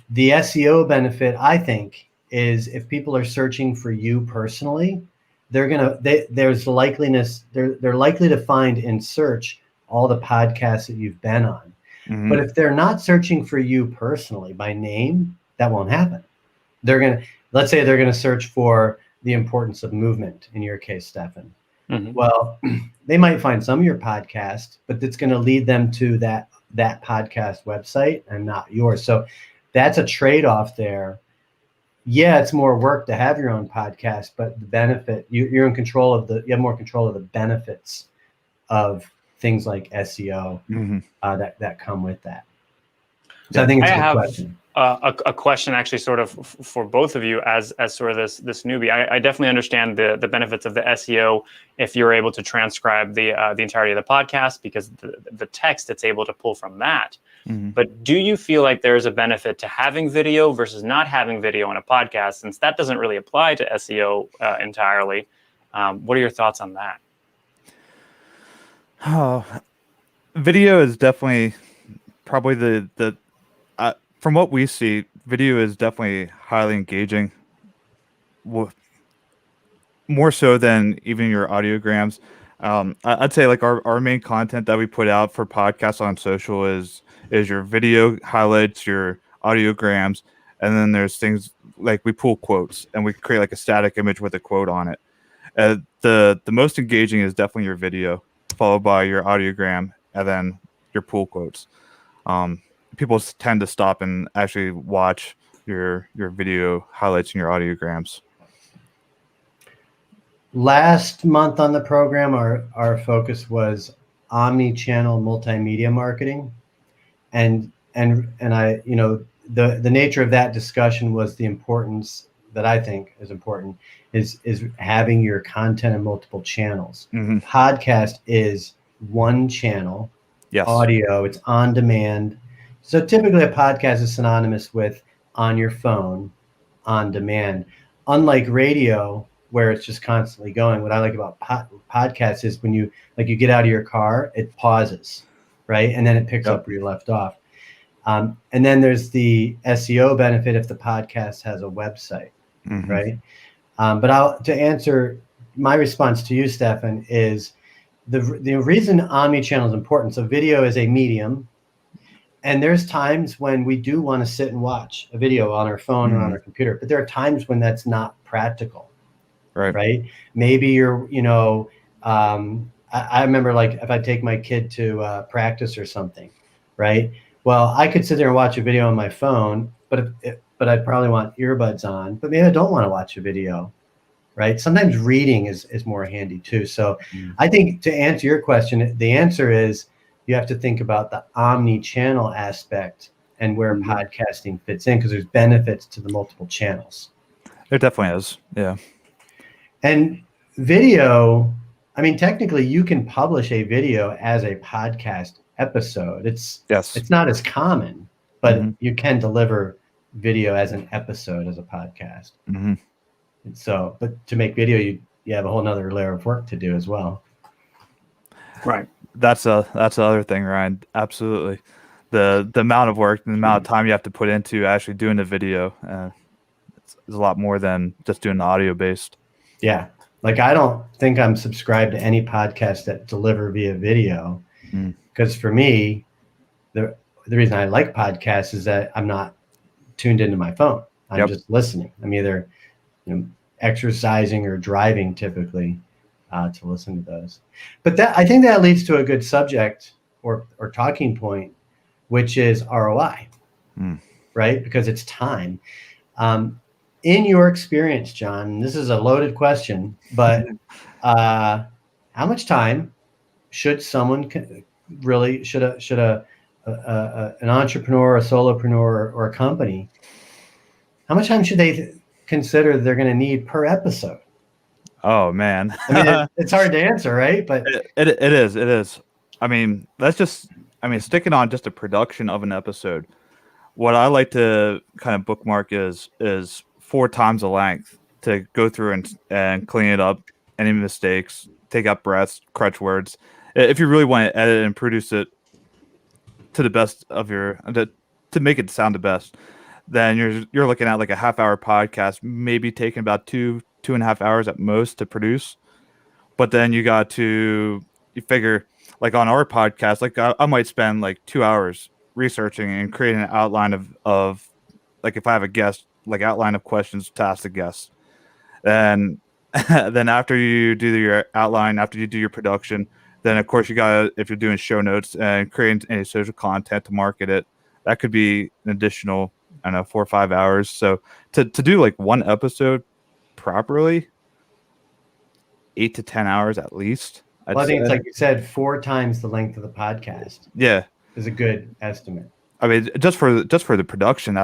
the SEO benefit, I think, is if people are searching for you personally, they're likely to find in search all the podcasts that you've been on. Mhm. But if they're not searching for you personally by name, that won't happen. Let's say they're gonna search for the importance of movement, in your case, Stefan. Mhm. Well, they might find some of your podcast, but it's gonna lead them to that podcast website and not yours. So that's a trade-off there. Yeah, it's more work to have your own podcast, but the benefit, you're in control of you have more control of the benefits of things like SEO that come with that. So I think it's a good question. A question actually sort of for both of you as sort of this newbie. I definitely understand the benefits of the SEO if you're able to transcribe the entirety of the podcast, because the text it's able to pull from that. But do you feel like there's a benefit to having video versus not having video on a podcast, since that doesn't really apply to SEO entirely? What are your thoughts on that? Oh, video is definitely probably the from what we see, video is definitely highly engaging, more so than even your audiograms. I'd say like our main content that we put out for podcasts on social is your video highlights, your audiograms, and then there's things like we pull quotes and we create like a static image with a quote on it. The most engaging is definitely your video, followed by your audiogram, and then your pull quotes. People tend to stop and actually watch your video highlights and your audiograms. Last month on the program, our focus was omni-channel multimedia marketing, and I, the nature of that discussion was the importance that I think is important is having your content in multiple channels. Podcast is one channel. Yes. Audio, it's on demand. So typically a podcast is synonymous with on your phone, on demand. Unlike radio, where it's just constantly going, what I like about podcasts is when you get out of your car, it pauses, right? And then it picks up where you left off. And then there's the SEO benefit if the podcast has a website, right? But to answer my response to you, Stefan, is the reason omni-channel is important. So video is a medium. And there's times when we do want to sit and watch a video on our phone or on our computer, but there are times when that's not practical, right? Maybe you're, I remember like if I take my kid to practice or something, right? Well, I could sit there and watch a video on my phone, but I'd probably want earbuds on, but maybe I don't want to watch a video, right? Sometimes reading is more handy too. So I think to answer your question, the answer is, you have to think about the omni-channel aspect and where podcasting fits in, because there's benefits to the multiple channels. There definitely is, yeah. And video, I mean, technically you can publish a video as a podcast episode. It's not as common, but you can deliver video as an episode as a podcast. And so, but to make video, you have a whole nother layer of work to do as well. Right. That's the other thing, Ryan. Absolutely. The amount of work and the amount of time you have to put into actually doing the video is a lot more than just doing the audio based. Yeah. Like I don't think I'm subscribed to any podcast that deliver via video, because for me, the reason I like podcasts is that I'm not tuned into my phone. I'm just listening. I'm either exercising or driving typically. To listen to those. But I think that leads to a good subject or talking point, which is ROI, right? Because it's time. In your experience, John, this is a loaded question, but how much time should someone should an entrepreneur, a solopreneur, or a company, how much time should they consider they're going to need per episode? Oh man, I mean, it's hard to answer, right? But it is. I mean, sticking on just a production of an episode. What I like to kind of bookmark is 4 times the length to go through and clean it up, any mistakes, take out breaths, crutch words. If you really want to edit and produce it to the best of to make it sound the best, then you're looking at like a half-hour podcast, maybe taking about 2.5 hours at most to produce. But then you figure like on our podcast, like I might spend like 2 hours researching and creating an outline of like if I have a guest, like outline of questions to ask the guest. And then after you do your outline, after you do your production, then of course you got, if you're doing show notes and creating any social content to market it, that could be an additional, I don't know, 4 or 5 hours. So to do like one episode properly, 8 to 10 hours at least. Well, I think it's like you said, 4 times the length of the podcast. Yeah, is a good estimate. I mean, just for the production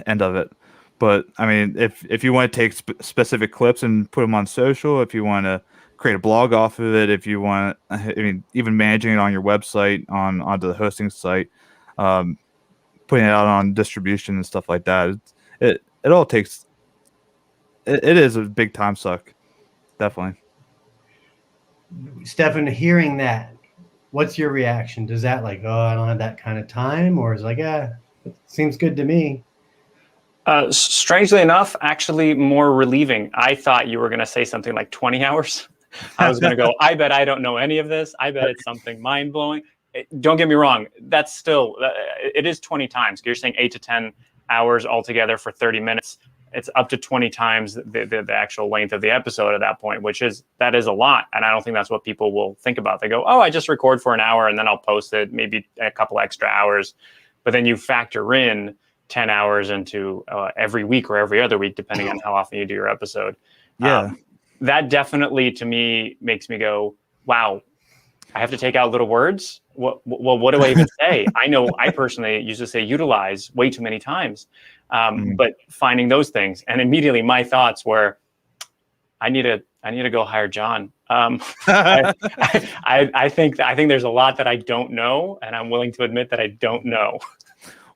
end of it. But I mean, if you want to take specific clips and put them on social, if you want to create a blog off of it, if you want, I mean, even managing it on your website, onto the hosting site, putting it out on distribution and stuff like that, it all takes. It is a big time suck, definitely. Stefan, hearing that, what's your reaction? Does that like, oh, I don't have that kind of time, or is it like, yeah, it seems good to me? Strangely enough, actually more relieving. I thought you were going to say something like 20 hours. I was going to go, I bet I don't know any of this. I bet it's something mind blowing. Don't get me wrong. That's still, it is 20 times. You're saying 8 to 10 hours altogether for 30 minutes. It's up to 20 times the actual length of the episode at that point, that is a lot. And I don't think that's what people will think about. They go, oh, I just record for an hour and then I'll post it, maybe a couple extra hours. But then you factor in 10 hours into every week or every other week, depending on how often you do your episode. Yeah. That definitely, to me, makes me go, wow, I have to take out little words. Well, what do I even say? I know I personally used to say utilize way too many times. But finding those things, and immediately my thoughts were, I need to go hire John. I think there's a lot that I don't know, and I'm willing to admit that I don't know.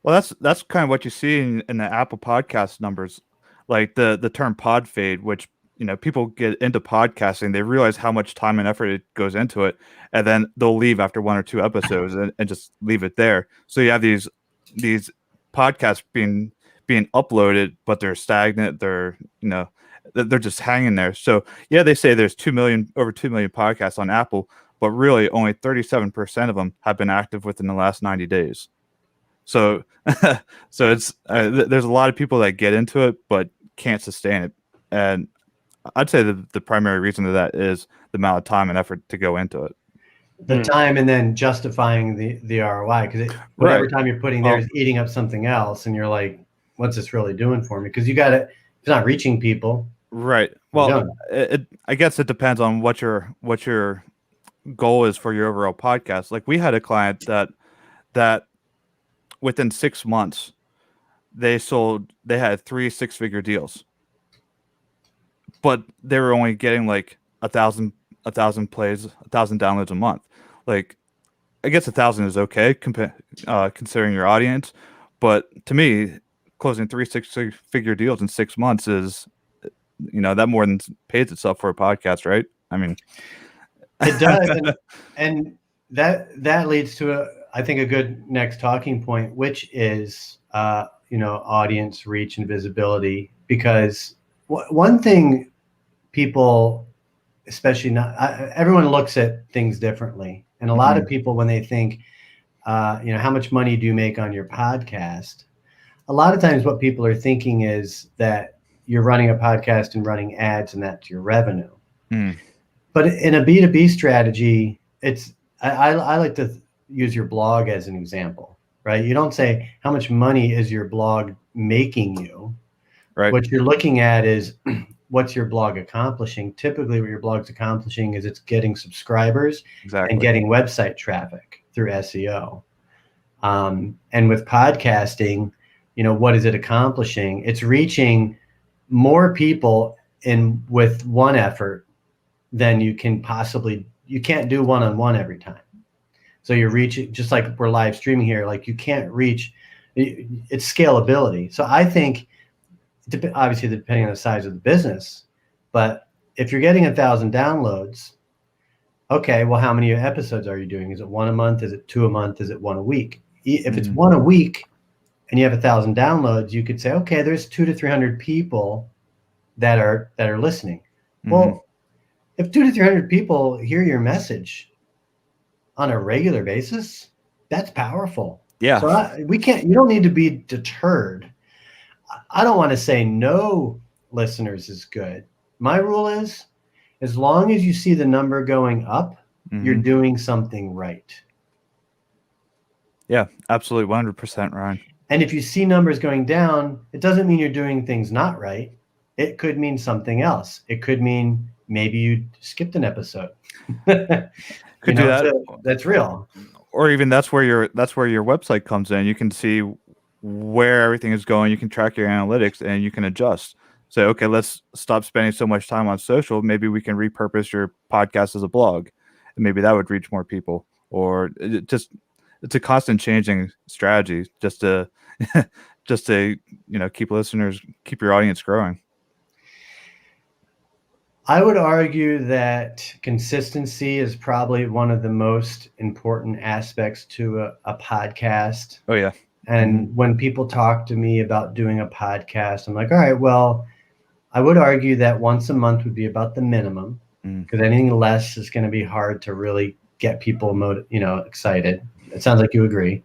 Well, that's kind of what you see in the Apple Podcast numbers, like the term pod fade, which, you know, people get into podcasting, they realize how much time and effort it goes into it, and then they'll leave after 1 or 2 episodes and just leave it there. So you have these podcasts being uploaded, but they're stagnant. They're just hanging there. So yeah, they say there's over 2 million podcasts on Apple, but really only 37% of them have been active within the last 90 days. So it's there's a lot of people that get into it but can't sustain it, and I'd say that the primary reason of that is the amount of time and effort to go into it. The time, and then justifying the ROI, because whatever time you're putting there is eating up something else, and you're like, what's this really doing for me? Because it's not reaching people. Right. Well, I guess it depends on what your goal is for your overall podcast. Like, we had a client that within 6 months they had 3 6-figure deals, but they were only getting like 1,000 plays, 1,000 downloads a month. Like, I guess 1,000 is okay considering your audience, but to me, closing 3 6-figure deals in 6 months is, that more than pays itself for a podcast, right? I mean, it does, and that leads to I think a good next talking point, which is audience reach and visibility. Because one thing people, especially everyone looks at things differently, and a lot of people, when they think, how much money do you make on your podcast? A lot of times what people are thinking is that you're running a podcast and running ads and that's your revenue. But in a B2B strategy, I like to use your blog as an example, right? You don't say how much money is your blog making you. Right. What you're looking at is what's your blog accomplishing. Typically what your blog's accomplishing is it's getting subscribers and getting website traffic through SEO. And with podcasting, what is it accomplishing? It's reaching more people with one effort than you can't do one-on-one every time. So you're reaching, just like we're live streaming here, like you can't reach, it's scalability. So I think, obviously depending on the size of the business, but if you're getting 1,000 downloads, okay, well, how many episodes are you doing? Is it 1 a month? Is it 2 a month? Is it 1 a week? If it's 1 a week and you have 1,000 downloads, you could say, okay, there's 200 to 300 people that are listening. Well, if 200 to 300 people hear your message on a regular basis, that's powerful. Yeah. So you don't need to be deterred. I don't want to say no listeners is good. My rule is, as long as you see the number going up, you're doing something right. Yeah, absolutely. 100%, Ryan. And if you see numbers going down, it doesn't mean you're doing things not right. It could mean something else. It could mean maybe you skipped an episode. Could do that. So that's real. Or even that's where your website comes in. You can see where everything is going. You can track your analytics and you can adjust. Say, okay, let's stop spending so much time on social. Maybe we can repurpose your podcast as a blog, and maybe that would reach more people. Or it's a constant changing strategy just to keep your audience growing. I would argue that consistency is probably one of the most important aspects to a podcast. Oh yeah. And when people talk to me about doing a podcast, I'm like, all right, well, I would argue that once a month would be about the minimum, because anything less is going to be hard to really get people excited. It sounds like you agree.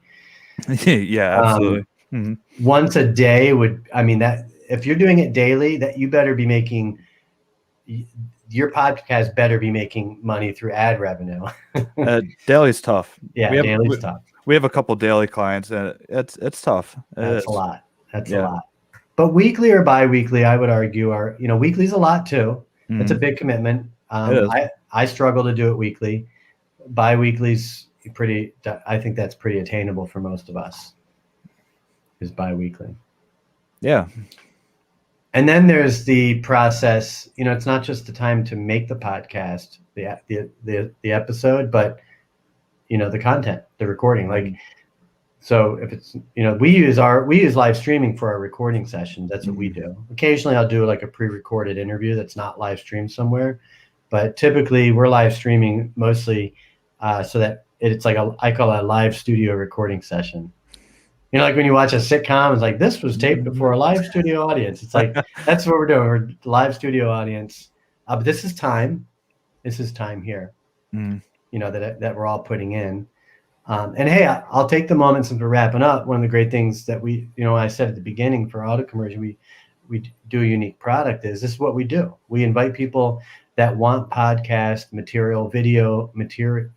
Yeah, absolutely. Once a day that if you're doing it daily, that you better be making, your podcast better be making money through ad revenue. Daily's tough. Yeah, daily's tough. We have a couple daily clients, and it's tough. That's a lot. That's a lot. But weekly or bi-weekly, I would argue, weekly's a lot too. It's a big commitment. I struggle to do it weekly. Bi-weekly's I think that's pretty attainable for most of us, is bi-weekly. Yeah. And then there's the process. It's not just the time to make the podcast, the episode, but the content, the recording. So if it's we use live streaming for our recording sessions. That's what we do. Occasionally I'll do like a pre-recorded interview that's not live streamed somewhere, but typically we're live streaming mostly so that it's like I call it a live studio recording session. Like when you watch a sitcom, it's like, this was taped before a live studio audience. It's like, that's what we're doing. We're live studio audience. But this is time. This is time here, that we're all putting in. And hey, I'll take the moment since we're wrapping up. One of the great things that I said at the beginning for Auto Conversion, we do a unique product is this is what we do. We invite people that want podcast material, video material,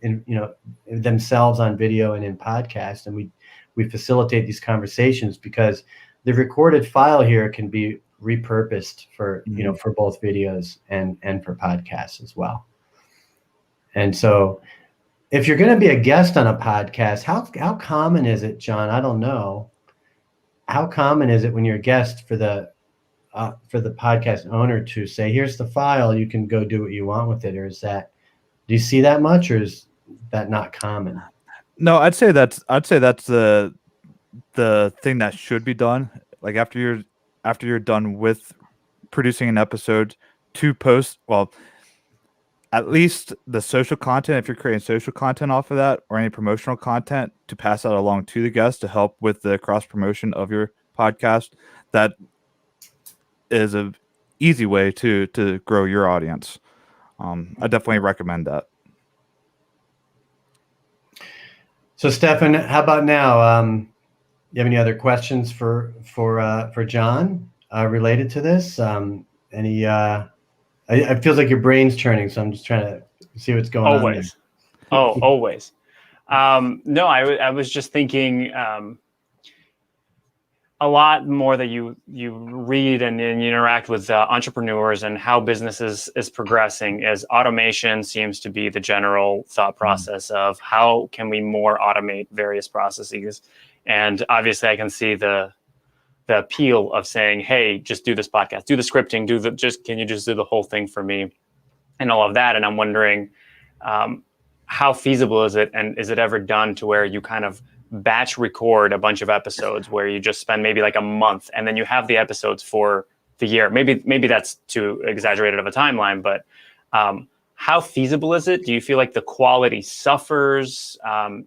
themselves on video and in podcast. And we facilitate these conversations because the recorded file here can be repurposed for, for both videos and for podcasts as well. And so if you're going to be a guest on a podcast, how common is it, John? I don't know. How common is it when you're a guest for the podcast owner to say, here's the file, you can go do what you want with it? Or do you see that much, or is that not common? No, I'd say that's the thing that should be done. Like after you're done with producing an episode, to post, well, at least the social content, if you're creating social content off of that, or any promotional content, to pass that along to the guest to help with the cross promotion of your podcast. That is a easy way to grow your audience. I definitely recommend that. So Stefan, how about now? You have any other questions for John related to this? It feels like your brain's churning, so I'm just trying to see what's going on there. Always. No, I was just thinking a lot more that you read and you interact with entrepreneurs and how business is progressing, as automation seems to be the general thought process of how can we more automate various processes. And obviously I can see the appeal of saying, hey, just do this podcast, do the scripting, can you just do the whole thing for me and all of that. And I'm wondering how feasible is it? And is it ever done to where you kind of batch record a bunch of episodes where you just spend maybe like a month and then you have the episodes for the year? Maybe that's too exaggerated of a timeline, but how feasible is it? Do you feel like the quality suffers?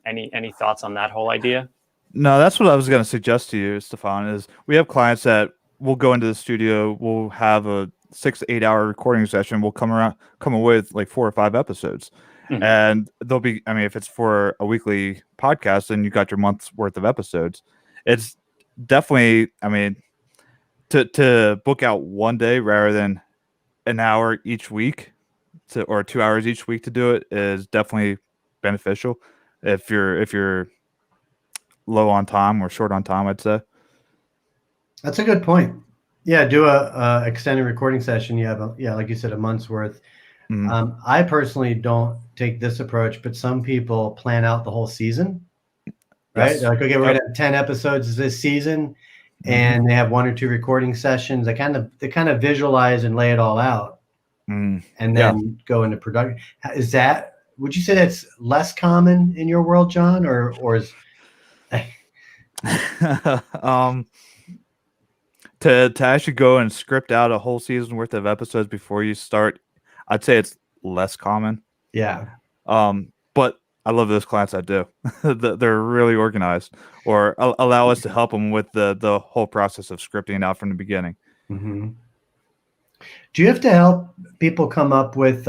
Any thoughts on that whole idea? No, that's what I was going to suggest to you, Stefan, is we have clients that will go into the studio, we'll have a 6 to 8 hour recording session, we'll come away with like 4 or 5 episodes. Mhm. And they'll be, I mean, if it's for a weekly podcast, then you got your month's worth of episodes. It's definitely, I mean, to book out one day rather than an hour each week or 2 hours each week to do it is definitely beneficial if you're low on time or short on time, I'd say. That's a good point. Yeah, do a extended recording session. You have like you said, a month's worth. Mhm. I personally don't take this approach, but some people plan out the whole season, right? Yes. They're like, okay, we're Yep. gonna have 10 episodes this season, Mhm. and they have 1 or 2 recording sessions. They kind of visualize and lay it all out, Mm. and Yeah. then go into production. Would you say that's less common in your world, John, or is um to actually go and script out a whole season worth of episodes before you start, I'd say it's less common. yeah. But I love those clients that do. They're really organized, or allow us to help them with the whole process of scripting it out from the beginning. Mm-hmm. Do you have to help people come up with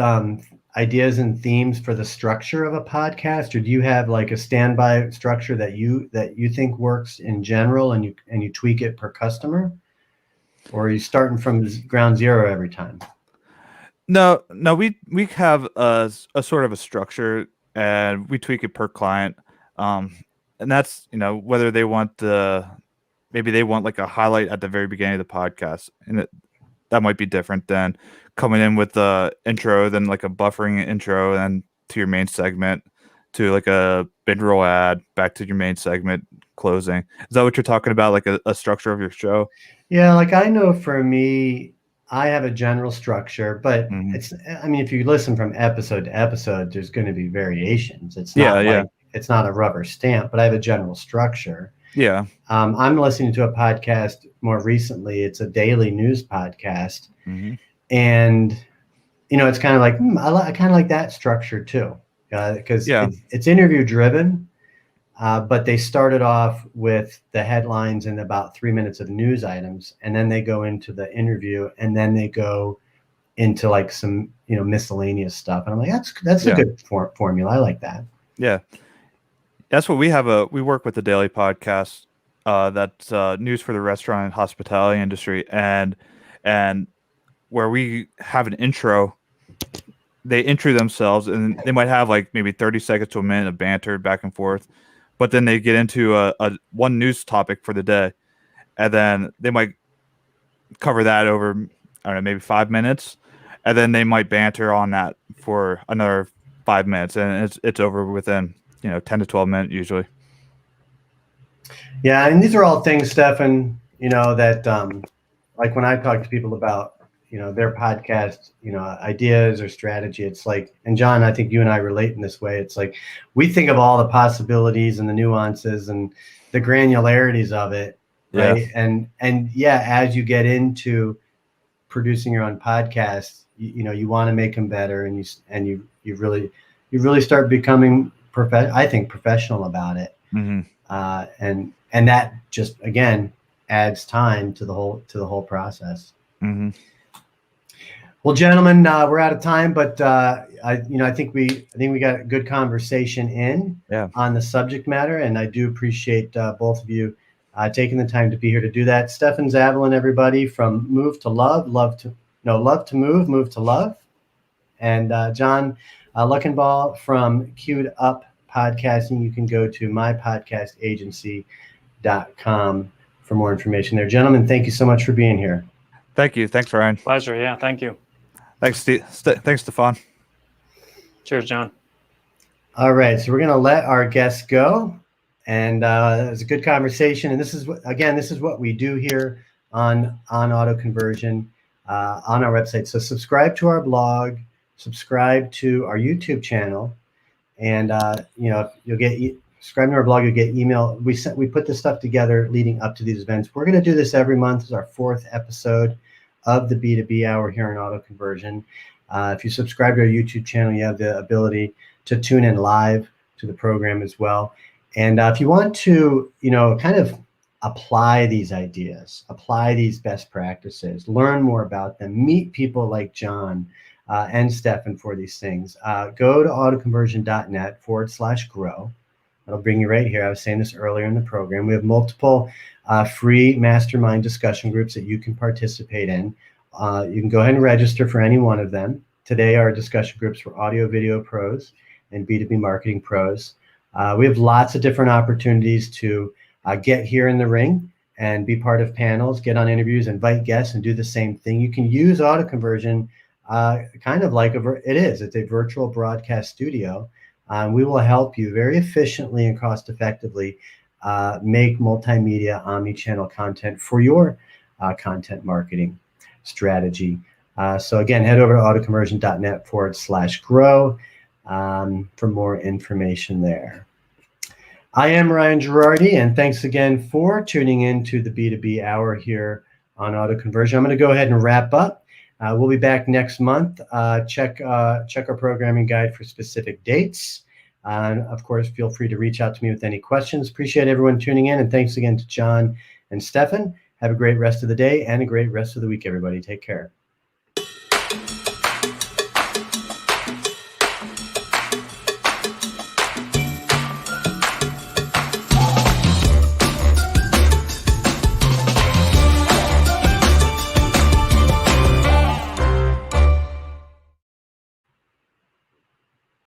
ideas and themes for the structure of a podcast, or do you have like a standby structure that you think works in general, and you tweak it per customer, or are you starting from ground zero every time? No, we have a sort of a structure, and we tweak it per client. And that's, whether they want maybe they want like a highlight at the very beginning of the podcast, and that might be different than coming in with the intro, then like a buffering intro, and to your main segment, to like a mid-roll ad, back to your main segment, closing. Is that what you're talking about, like a structure of your show? Yeah, like I know for me, I have a general structure, but Mhm. I mean, if you listen from episode to episode, there's going to be variations. It's Yeah, not yeah, like it's not a rubber stamp, but I have a general structure. yeah. I'm listening to a podcast more recently. It's a daily news podcast, Hmm. and it's kind of like I kind of like that structure too, because Yeah, it's interview driven. But they started off with the headlines and about 3 minutes of news items, and then they go into the interview, and then they go into like some miscellaneous stuff. And I'm like, that's a yeah, good formula. I like that. yeah. That's what we work with the daily podcast, that's news for the restaurant and hospitality industry, and where we have an intro, they intro themselves, and they might have like maybe 30 seconds to a minute of banter back and forth, but then they get into a one news topic for the day, and then they might cover that over, I don't know, maybe 5 minutes, and then they might banter on that for another 5 minutes, and it's over within 10 to 12 minutes usually. Yeah, and these are all things, Stefan, that like when I talk to people about their podcast, ideas or strategy, it's like, and John, I think you and I relate in this way. It's like we think of all the possibilities and the nuances and the granularities of it, Yeah. right? And yeah, as you get into producing your own podcast, you want to make them better, and you really start becoming I think professional about it. Hmm. And that just again adds time to the whole process. Hmm. Well, gentlemen, we're out of time, but I think we got a good conversation Yeah. on the subject matter, and I do appreciate both of you taking the time to be here to do that. Stefan Zavalin, everybody, from Move to Love, Love to Move, Move to Love, and John Luckenbaugh from Queued Up Podcasting. You can go to mypodcastagency.com for more information there. Gentlemen, thank you so much for being here. Thank you. Thanks, Ryan. Pleasure. Yeah. Thank you. Thanks, Steve. Thanks, Stefan. Cheers, John. All right, so we're going to let our guests go, and it was a good conversation. And this is what we do here on Auto Conversion on our website. So subscribe to our blog, subscribe to our YouTube channel, and you'll get subscribe to our blog. You'll get email. We put this stuff together leading up to these events. We're going to do this every month. This is our 4th episode of the B2B Hour here in Auto Conversion. If you subscribe to our YouTube channel, you have the ability to tune in live to the program as well. And if you want to, kind of apply these ideas, apply these best practices, learn more about them, meet people like John, and Stefan for these things. Go to autoconversion.net/grow. That'll bring you right here. I was saying this earlier in the program. We have multiple free mastermind discussion groups that you can participate in. You can go ahead and register for any one of them. Today, our discussion groups for audio video pros and B2B marketing pros. We have lots of different opportunities to get here in the ring and be part of panels, get on interviews, invite guests, and do the same thing. You can use AutoConversion kind of like it's a virtual broadcast studio. We will help you very efficiently and cost effectively make multimedia omni-channel content for your content marketing strategy. So again, head over to autoconversion.net/grow for more information there. I am Ryan Girardi, and thanks again for tuning in to the B2B Hour here on AutoConversion. I'm going to go ahead and wrap up. We'll be back next month. Check our programming guide for specific dates. And of course, feel free to reach out to me with any questions. Appreciate everyone tuning in, and thanks again to John and Stefan. Have a great rest of the day and a great rest of the week, everybody. Take care.